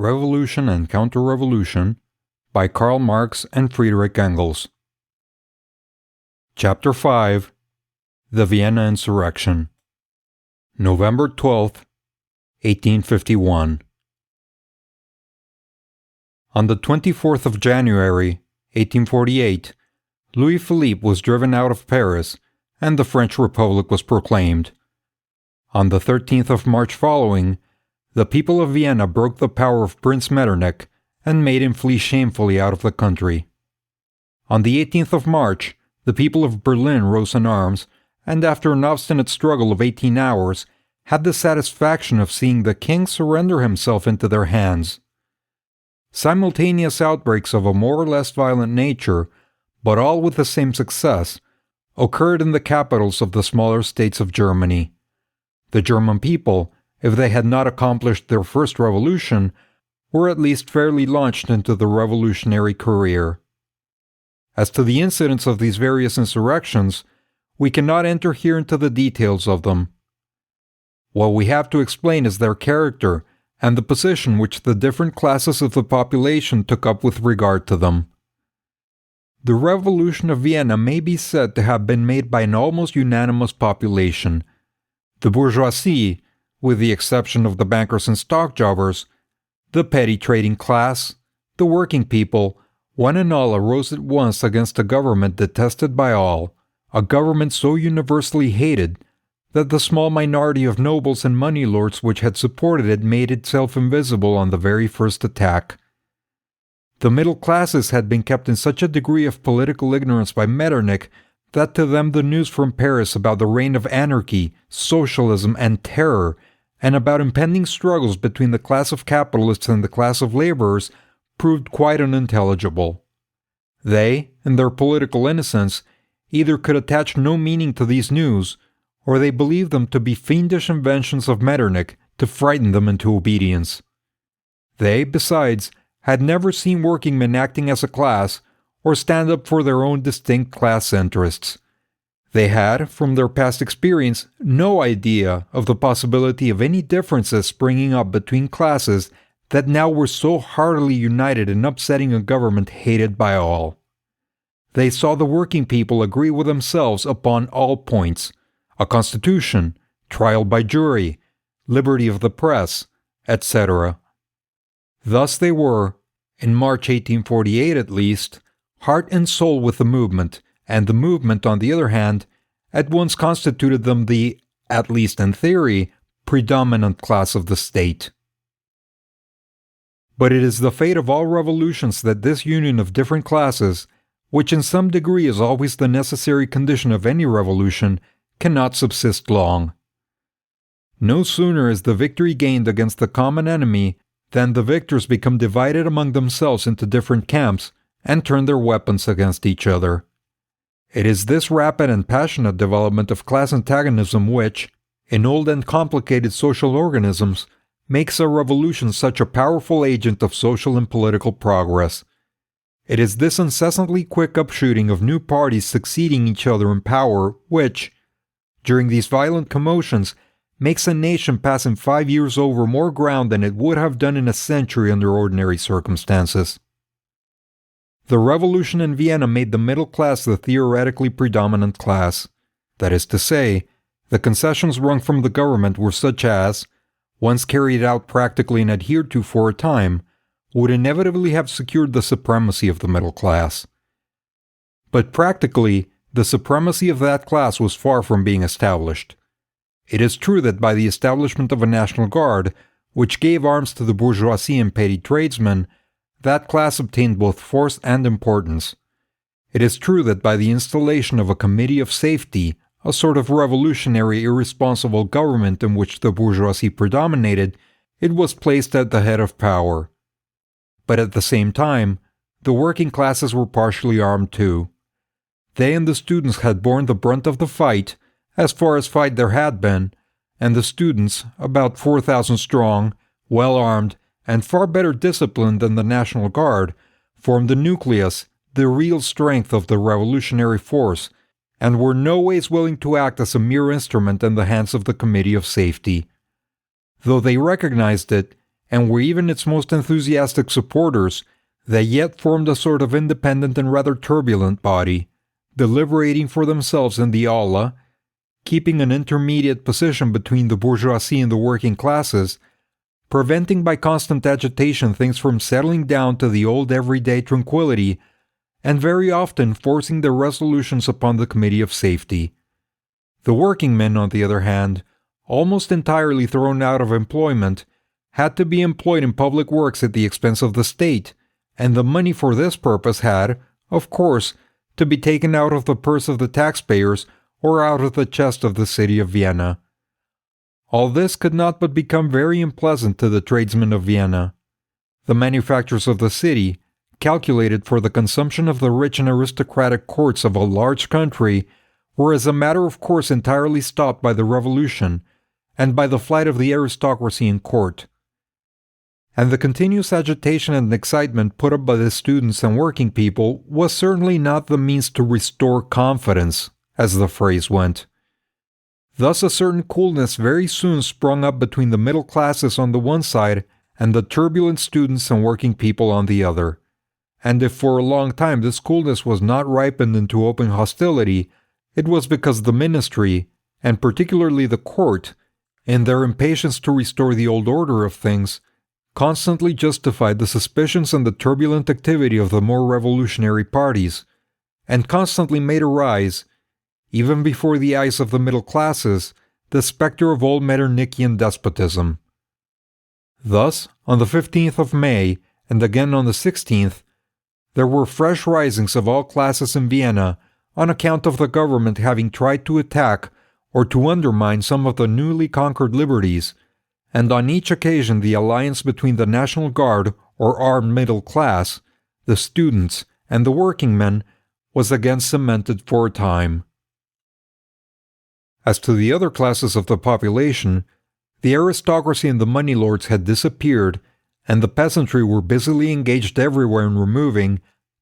Revolution and Counter-Revolution by Karl Marx and Friedrich Engels. Chapter 5 The Vienna Insurrection, November 12, 1851. On the 24th of January, 1848, Louis-Philippe was driven out of Paris and the French Republic was proclaimed. On the 13th of March following, the people of Vienna broke the power of Prince Metternich and made him flee shamefully out of the country. On the 18th of March, the people of Berlin rose in arms and after an obstinate struggle of 18 hours, had the satisfaction of seeing the king surrender himself into their hands. Simultaneous outbreaks of a more or less violent nature, but all with the same success, occurred in the capitals of the smaller states of Germany. The German people, if they had not accomplished their first revolution, were at least fairly launched into the revolutionary career. As to the incidents of these various insurrections, we cannot enter here into the details of them. What we have to explain is their character and the position which the different classes of the population took up with regard to them. The Revolution of Vienna may be said to have been made by an almost unanimous population. The bourgeoisie, with the exception of the bankers and stock jobbers, the petty trading class, the working people, one and all arose at once against a government detested by all, a government so universally hated that the small minority of nobles and money lords which had supported it made itself invisible on the very first attack. The middle classes had been kept in such a degree of political ignorance by Metternich that to them the news from Paris about the reign of anarchy, socialism, and terror, and about impending struggles between the class of capitalists and the class of laborers, proved quite unintelligible. They, in their political innocence, either could attach no meaning to these news, or they believed them to be fiendish inventions of Metternich to frighten them into obedience. They, besides, had never seen workingmen acting as a class, or stand up for their own distinct class interests. They had, from their past experience, no idea of the possibility of any differences springing up between classes that now were so heartily united in upsetting a government hated by all. They saw the working people agree with themselves upon all points: a constitution, trial by jury, liberty of the press, etc. Thus they were, in March 1848 at least, heart and soul with the movement, and the movement, on the other hand, at once constituted them the, at least in theory, predominant class of the state. But it is the fate of all revolutions that this union of different classes, which in some degree is always the necessary condition of any revolution, cannot subsist long. No sooner is the victory gained against the common enemy than the victors become divided among themselves into different camps and turn their weapons against each other. It is this rapid and passionate development of class antagonism which, in old and complicated social organisms, makes a revolution such a powerful agent of social and political progress. It is this incessantly quick upshooting of new parties succeeding each other in power which, during these violent commotions, makes a nation pass in 5 years over more ground than it would have done in a century under ordinary circumstances. The revolution in Vienna made the middle class the theoretically predominant class. That is to say, the concessions wrung from the government were such as, once carried out practically and adhered to for a time, would inevitably have secured the supremacy of the middle class. But practically, the supremacy of that class was far from being established. It is true that by the establishment of a National Guard, which gave arms to the bourgeoisie and petty tradesmen, that class obtained both force and importance. It is true that by the installation of a Committee of Safety, a sort of revolutionary, irresponsible government in which the bourgeoisie predominated, it was placed at the head of power. But at the same time, the working classes were partially armed too. They and the students had borne the brunt of the fight, as far as fight there had been, and the students, about 4,000 strong, well armed, and far better disciplined than the National Guard, formed the nucleus, the real strength of the revolutionary force, and were no ways willing to act as a mere instrument in the hands of the Committee of Safety. Though they recognized it, and were even its most enthusiastic supporters, they yet formed a sort of independent and rather turbulent body, deliberating for themselves in the aula, keeping an intermediate position between the bourgeoisie and the working classes, preventing by constant agitation things from settling down to the old everyday tranquility, and very often forcing their resolutions upon the Committee of Safety. The working men, on the other hand, almost entirely thrown out of employment, had to be employed in public works at the expense of the state, and the money for this purpose had, of course, to be taken out of the purse of the taxpayers or out of the chest of the city of Vienna. All this could not but become very unpleasant to the tradesmen of Vienna. The manufactures of the city, calculated for the consumption of the rich and aristocratic courts of a large country, were as a matter of course entirely stopped by the revolution, and by the flight of the aristocracy in court. And the continuous agitation and excitement put up by the students and working people was certainly not the means to restore confidence, as the phrase went. Thus a certain coolness very soon sprung up between the middle classes on the one side and the turbulent students and working people on the other. And if for a long time this coolness was not ripened into open hostility, it was because the ministry, and particularly the court, in their impatience to restore the old order of things, constantly justified the suspicions and the turbulent activity of the more revolutionary parties, and constantly made arise, even before the eyes of the middle classes, the specter of old Metternichian despotism. Thus, on the 15th of May, and again on the 16th, there were fresh risings of all classes in Vienna on account of the government having tried to attack or to undermine some of the newly conquered liberties, and on each occasion the alliance between the National Guard or armed middle class, the students, and the working men was again cemented for a time. As to the other classes of the population, the aristocracy and the money lords had disappeared, and the peasantry were busily engaged everywhere in removing,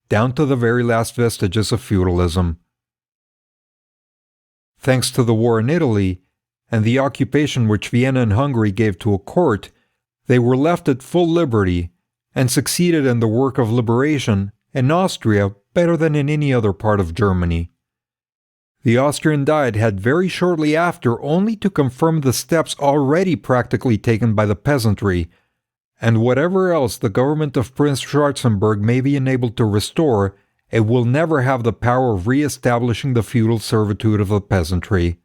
down to the very last vestiges of feudalism. Thanks to the war in Italy, and the occupation which Vienna and Hungary gave to a court, they were left at full liberty, and succeeded in the work of liberation in Austria better than in any other part of Germany. The Austrian Diet had very shortly after only to confirm the steps already practically taken by the peasantry, and whatever else the government of Prince Schwarzenberg may be enabled to restore, it will never have the power of re-establishing the feudal servitude of the peasantry.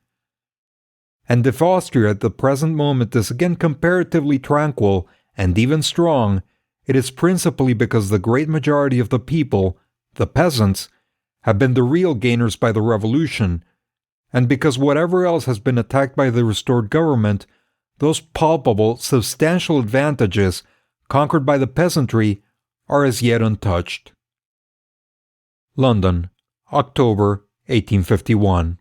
And if Austria at the present moment is again comparatively tranquil and even strong, it is principally because the great majority of the people, the peasants, have been the real gainers by the revolution, and because whatever else has been attacked by the restored government, those palpable, substantial advantages conquered by the peasantry are as yet untouched. London, October 1851.